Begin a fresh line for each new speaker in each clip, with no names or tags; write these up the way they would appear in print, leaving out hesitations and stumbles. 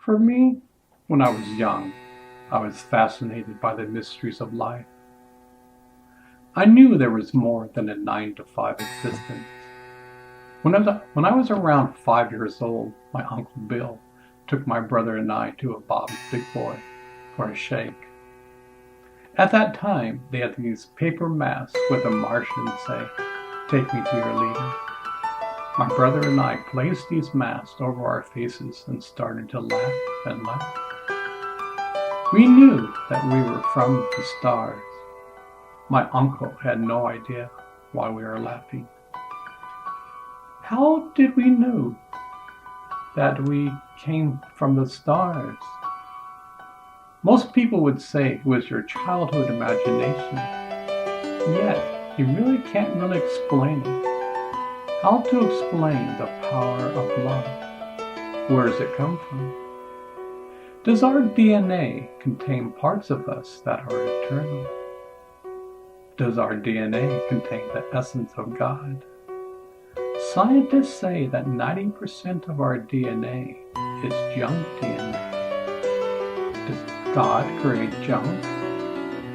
For me, when I was young, I was fascinated by the mysteries of life. I knew there was more than a 9 to 5 existence. When I was around 5 years old, my Uncle Bill took my brother and I to a Bob's Big Boy for a shake. At that time, they had these paper masks with a Martian say, "Take me to your leader." My brother and I placed these masks over our faces and started to laugh and laugh. We knew that we were from the stars. My uncle had no idea why we were laughing. How did we know that we came from the stars? Most people would say it was your childhood imagination, yet you really can't really explain it. How to explain the power of love? Where does it come from? Does our DNA contain parts of us that are eternal? Does our DNA contain the essence of God? Scientists say that 90% of our DNA is junk DNA. Does God create junk?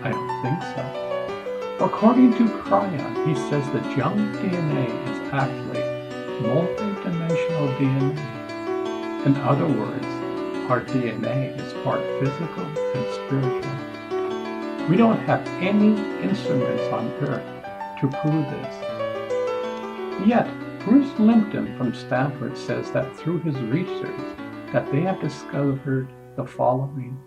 I don't think so. According to Cryon, he says that junk DNA is actually multidimensional DNA. In other words, our DNA is part physical and spiritual. We don't have any instruments on Earth to prove this. Yet, Bruce Limpton from Stanford says that through his research that they have discovered the following.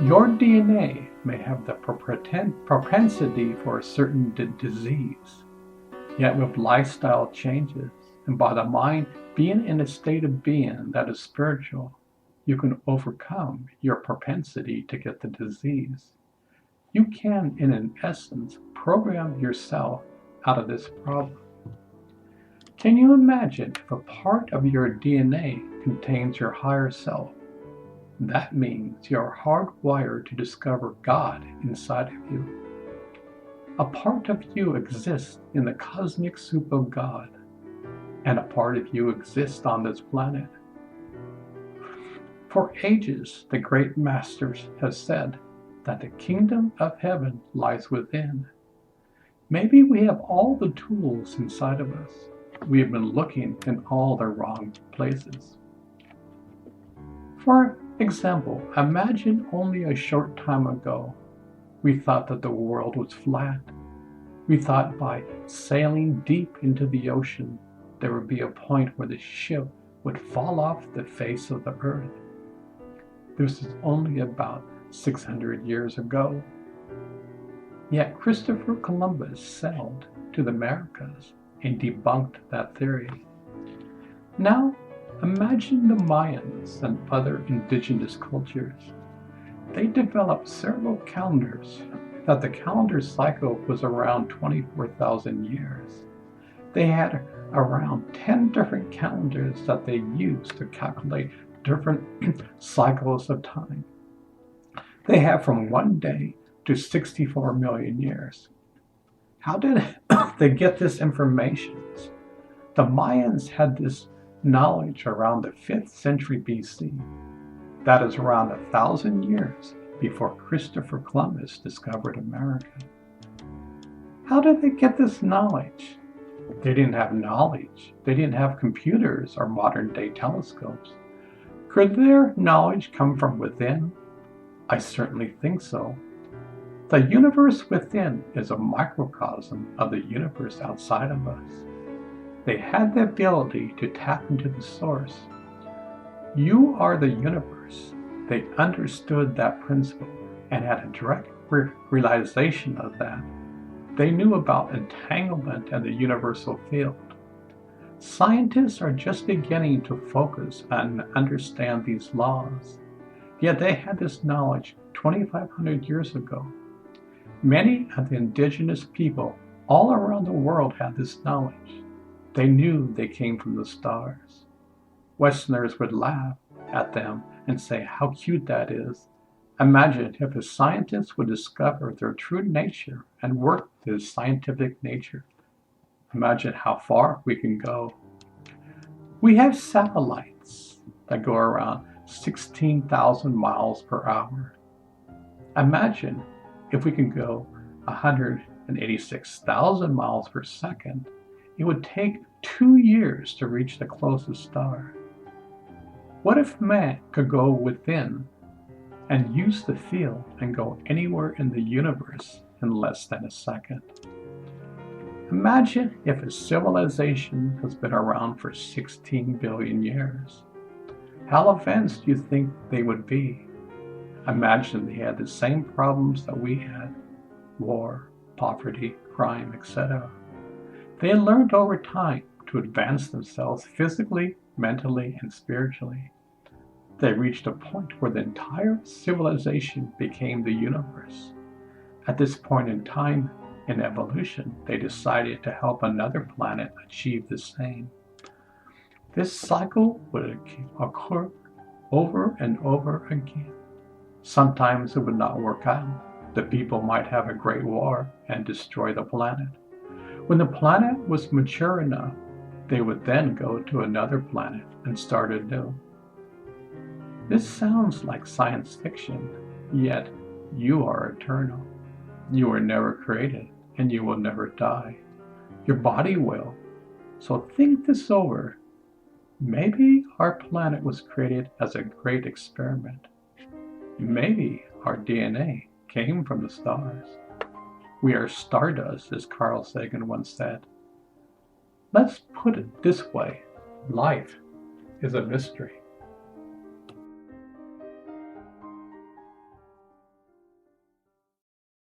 Your DNA may have the propensity for a certain disease, yet with lifestyle changes and by the mind being in a state of being that is spiritual, you can overcome your propensity to get the disease. You can, in an essence, program yourself out of this problem. Can you imagine if a part of your DNA contains your higher self? That means you're hardwired to discover God inside of you. A part of you exists in the cosmic soup of God, and a part of you exists on this planet. For ages, the great masters have said that the kingdom of heaven lies within. Maybe we have all the tools inside of us. We have been looking in all the wrong places. For example, imagine only a short time ago, we thought that the world was flat. We thought by sailing deep into the ocean, there would be a point where the ship would fall off the face of the earth. This is only about 600 years ago. Yet Christopher Columbus sailed to the Americas and debunked that theory. Now, imagine the Mayans and other indigenous cultures. They developed several calendars, that the calendar cycle was around 24,000 years. They had around 10 different calendars that they used to calculate different cycles of time. They have from 1 day to 64 million years. How did they get this information? The Mayans had this knowledge around the 5th century BC. That is around 1,000 years before Christopher Columbus discovered America. How did they get this knowledge? They didn't have knowledge. They didn't have computers or modern day telescopes. Could their knowledge come from within? I certainly think so. The universe within is a microcosm of the universe outside of us. They had the ability to tap into the source. You are the universe. They understood that principle and had a direct realization of that. They knew about entanglement and the universal field. Scientists are just beginning to focus and understand these laws. Yet they had this knowledge 2,500 years ago. Many of the indigenous people all around the world had this knowledge. They knew they came from the stars. Westerners would laugh at them and say how cute that is. Imagine if a scientist would discover their true nature and work with his scientific nature. Imagine how far we can go. We have satellites that go around 16,000 miles per hour. Imagine if we can go 186,000 miles per second, it would take 2 years to reach the closest star. What if man could go within and use the field and go anywhere in the universe in less than a second? Imagine if a civilization has been around for 16 billion years. How advanced do you think they would be? Imagine they had the same problems that we had: war, poverty, crime, etc. They had learned over time to advance themselves physically, mentally, and spiritually. They reached a point where the entire civilization became the universe. At this point in time in evolution, they decided to help another planet achieve the same. This cycle would occur over and over again. Sometimes it would not work out. The people might have a great war and destroy the planet. When the planet was mature enough, they would then go to another planet and start anew. This sounds like science fiction, yet you are eternal. You were never created, and you will never die. Your body will. So think this over. Maybe our planet was created as a great experiment. Maybe our DNA came from the stars. We are stardust, as Carl Sagan once said. Let's put it this way: life is a mystery.